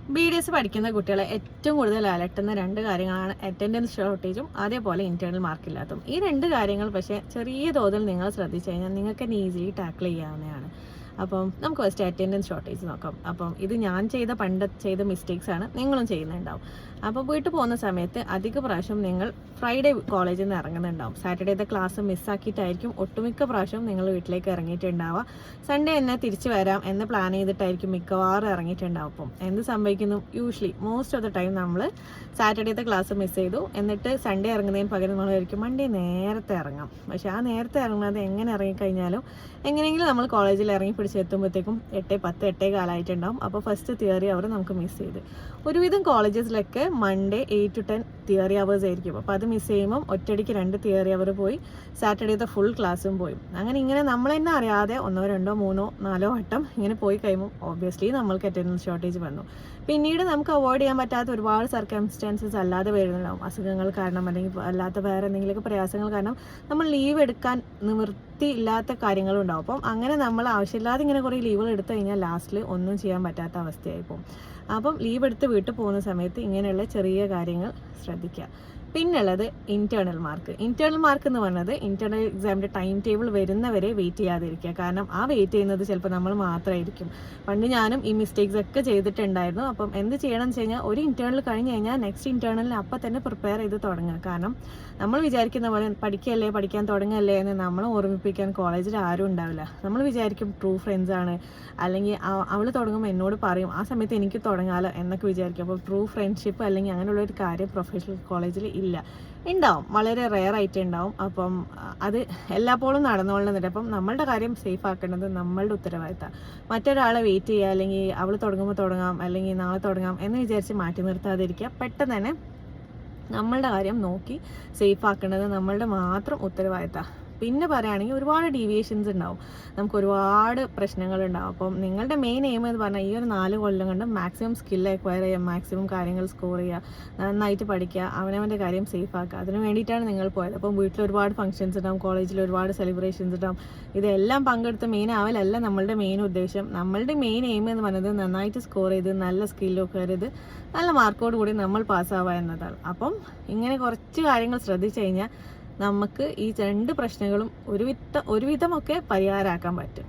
BDS പഠിക്കുന്ന കുട്ടികളെ ഏറ്റവും കൂടുതൽ അലട്ടുന്ന രണ്ട് കാര്യങ്ങളാണ് അറ്റൻഡൻസ് ഷോർട്ടേജും അതേപോലെ ഇന്റേണൽ മാർക്കില്ലാത്തതും. ഈ രണ്ട് കാര്യങ്ങൾ പക്ഷേ ചെറിയ തോതിൽ നിങ്ങൾ ശ്രദ്ധിച്ചു കഴിഞ്ഞാൽ നിങ്ങൾക്ക് തന്നെ ഈസിലി ടാക്കിൾ ചെയ്യാവുന്നതാണ്. അപ്പം നമുക്ക് ഫസ്റ്റ് അറ്റൻഡൻസ് ഷോർട്ടേജ് നോക്കാം. അപ്പം ഇത് ഞാൻ ചെയ്ത മിസ്റ്റേക്സ് ആണ്, നിങ്ങളും ചെയ്യുന്നുണ്ടാവും. അപ്പോൾ വീട്ടിൽ പോകുന്ന സമയത്ത് അധിക പ്രാവശ്യം നിങ്ങൾ ഫ്രൈഡേ കോളേജിൽ നിന്ന് ഇറങ്ങുന്നുണ്ടാവും. സാറ്റർഡേത്തെ ക്ലാസ് മിസ്സാക്കിയിട്ടായിരിക്കും ഒട്ടുമിക്ക പ്രാവശ്യം നിങ്ങൾ വീട്ടിലേക്ക് ഇറങ്ങിയിട്ടുണ്ടാവുക. സൺഡേ തന്നെ തിരിച്ചു വരാം എന്ന് പ്ലാൻ ചെയ്തിട്ടായിരിക്കും മിക്കവാറും ഇറങ്ങിയിട്ടുണ്ടാവും. അപ്പം എന്ത് സംഭവിക്കുന്നു, usually most of the time നമ്മൾ സാറ്റർഡേത്തെ ക്ലാസ് മിസ് ചെയ്തു, എന്നിട്ട് സൺഡേ ഇറങ്ങുന്നതിന് പകരം നമ്മൾ വിചാരിക്കും മൺഡേ നേരത്തെ ഇറങ്ങാം. പക്ഷേ ആ നേരത്തെ ഇറങ്ങുന്നത് എങ്ങനെ ഇറങ്ങിക്കഴിഞ്ഞാലും എങ്ങനെയെങ്കിലും നമ്മൾ കോളേജിൽ ഇറങ്ങി പിടിച്ചെത്തുമ്പോഴത്തേക്കും 8:10 8:15 അപ്പോൾ ഫസ്റ്റ് തിയറി അവർ നമുക്ക് മിസ് ചെയ്ത്. ഒരുവിധം കോളേജസിലൊക്കെ മൺഡേ 8 to 10 തിയറി അവേഴ്സ് ആയിരിക്കും. അപ്പോൾ അത് മിസ് ചെയ്യുമ്പം ഒറ്റയടിക്ക് 2 തിയറി അവർ പോയി, സാറ്റർഡേത്തെ ഫുൾ ക്ലാസ്സും പോയി. അങ്ങനെ ഇങ്ങനെ നമ്മൾ തന്നെ അറിയാതെ 1 2 3 4 വട്ടം ഇങ്ങനെ പോയി കഴിയുമ്പോൾ ഓബ്വിയസ്ലി നമ്മൾക്ക് അറ്റൻഡൻസ് ഷോർട്ടേജ് വന്നു. പിന്നീട് നമുക്ക് അവോയ്ഡ് ചെയ്യാൻ പറ്റാത്ത ഒരുപാട് സർക്കംസ്റ്റൻസസ് അല്ലാതെ വരുന്നുണ്ടാവും. അസുഖങ്ങൾ കാരണം അല്ലെങ്കിൽ അല്ലാത്ത വേറെ എന്തെങ്കിലുമൊക്കെ പ്രയാസങ്ങൾ കാരണം നമ്മൾ ലീവ് എടുക്കാൻ നിവൃത്തിയില്ലാത്ത കാര്യങ്ങളും ഉണ്ടാവും. അപ്പം അങ്ങനെ നമ്മൾ ആവശ്യമില്ലാതെ ഇങ്ങനെ കുറേ ലീവുകൾ എടുത്തു കഴിഞ്ഞാൽ ലാസ്റ്റിൽ ഒന്നും ചെയ്യാൻ പറ്റാത്ത അവസ്ഥയായി പോകും. അപ്പം ലീവ് എടുത്ത് വീട്ടിൽ പോകുന്ന സമയത്ത് ഇങ്ങനെയുള്ള ചെറിയ കാര്യങ്ങൾ ശ്രദ്ധിക്കുക. പിന്നുള്ളത് ഇന്റേണൽ മാർക്ക് എന്ന് പറഞ്ഞത് ഇന്റേണൽ എക്സാമിൻ്റെ ടൈം ടേബിൾ വരുന്നവരെ വെയിറ്റ് ചെയ്യാതിരിക്കുക. കാരണം ആ വെയിറ്റ് ചെയ്യുന്നത് ചിലപ്പോൾ നമ്മൾ മാത്രമായിരിക്കും. പണ്ട് ഞാനും ഈ മിസ്റ്റേക്സ് ഒക്കെ ചെയ്തിട്ടുണ്ടായിരുന്നു. അപ്പം എന്ത് ചെയ്യണം എന്ന് വെച്ച് കഴിഞ്ഞാൽ ഒരു ഇന്റേണൽ കഴിഞ്ഞ് കഴിഞ്ഞാൽ നെക്സ്റ്റ് ഇന്റേണലിന് അപ്പം തന്നെ പ്രിപ്പയർ ചെയ്ത് തുടങ്ങുക. കാരണം നമ്മൾ വിചാരിക്കുന്ന പോലെ പഠിക്കാൻ തുടങ്ങല്ലേ എന്ന് നമ്മളെ ഓർമ്മിപ്പിക്കാൻ കോളേജിൽ ആരും ഉണ്ടാവില്ല. നമ്മൾ വിചാരിക്കും ട്രൂ ഫ്രണ്ട്സ് ആണ്, അല്ലെങ്കിൽ അവൾ തുടങ്ങുമ്പോൾ എന്നോട് പറയും ആ സമയത്ത് എനിക്ക് തുടങ്ങാലോ എന്നൊക്കെ വിചാരിക്കും. അപ്പോൾ ട്രൂ ഫ്രണ്ട്ഷിപ്പ് അല്ലെങ്കിൽ അങ്ങനെയുള്ള ഒരു കാര്യം പ്രൊഫഷണൽ കോളേജിൽ ഇല്ല. ഉണ്ടാവും, വളരെ റെയർ ആയിട്ട് ഉണ്ടാവും. അപ്പം അത് എല്ലാപ്പോഴും നടന്നുകൊള്ളുന്നുണ്ട്. അപ്പം നമ്മളുടെ കാര്യം സേഫ് ആക്കേണ്ടത് നമ്മളുടെ ഉത്തരവാദിത്തമാണ്. മറ്റൊരാളെ വെയിറ്റ് ചെയ്യുക, അല്ലെങ്കിൽ അവൾ തുടങ്ങുമ്പോൾ തുടങ്ങാം അല്ലെങ്കിൽ നാളെ തുടങ്ങാം എന്ന് വിചാരിച്ച് മാറ്റി നിർത്താതിരിക്കുക. പെട്ടെന്ന് തന്നെ നമ്മളുടെ കാര്യം നോക്കി സേഫ് ആക്കേണ്ടത് നമ്മളുടെ മാത്രം ഉത്തരവാദിത്തമാണ്. പിന്നെ പറയുകയാണെങ്കിൽ ഒരുപാട് ഡീവിയേഷൻസ് ഉണ്ടാവും, നമുക്ക് ഒരുപാട് പ്രശ്നങ്ങളുണ്ടാവും. അപ്പം നിങ്ങളുടെ മെയിൻ എയിം എന്ന് പറഞ്ഞാൽ ഈ ഒരു 4 കൊല്ലം കൊണ്ട് മാക്സിമം സ്കിൽ അക്വയർ ചെയ്യുക, മാക്സിമം കാര്യങ്ങൾ സ്കോർ ചെയ്യുക, നന്നായിട്ട് പഠിക്കുക, അവനവൻ്റെ കാര്യം സേഫ് ആക്കുക. അതിന് വേണ്ടിയിട്ടാണ് നിങ്ങൾ പോയത്. അപ്പം വീട്ടിൽ ഒരുപാട് ഫംഗ്ഷൻസ് ഉണ്ടാവും, കോളേജിൽ ഒരുപാട് സെലിബ്രേഷൻസ് ഉണ്ടാവും. ഇതെല്ലാം പങ്കെടുത്ത് മെയിൻ ആവലല്ല നമ്മളുടെ മെയിൻ ഉദ്ദേശം. നമ്മളുടെ മെയിൻ എയിം എന്ന് പറയുന്നത് നന്നായിട്ട് സ്കോർ ചെയ്ത് നല്ല സ്കിൽ അക്വയർ ചെയ്ത് നല്ല മാർക്കോട് കൂടി നമ്മൾ പാസ്സാവുക എന്നതാണ്. അപ്പം ഇങ്ങനെ കുറച്ച് കാര്യങ്ങൾ ശ്രദ്ധിച്ചു കഴിഞ്ഞാൽ നമുക്ക് ഈ 2 പ്രശ്നങ്ങളും ഒരുവിധമൊക്കെ പരിഹാരമാക്കാൻ പറ്റും.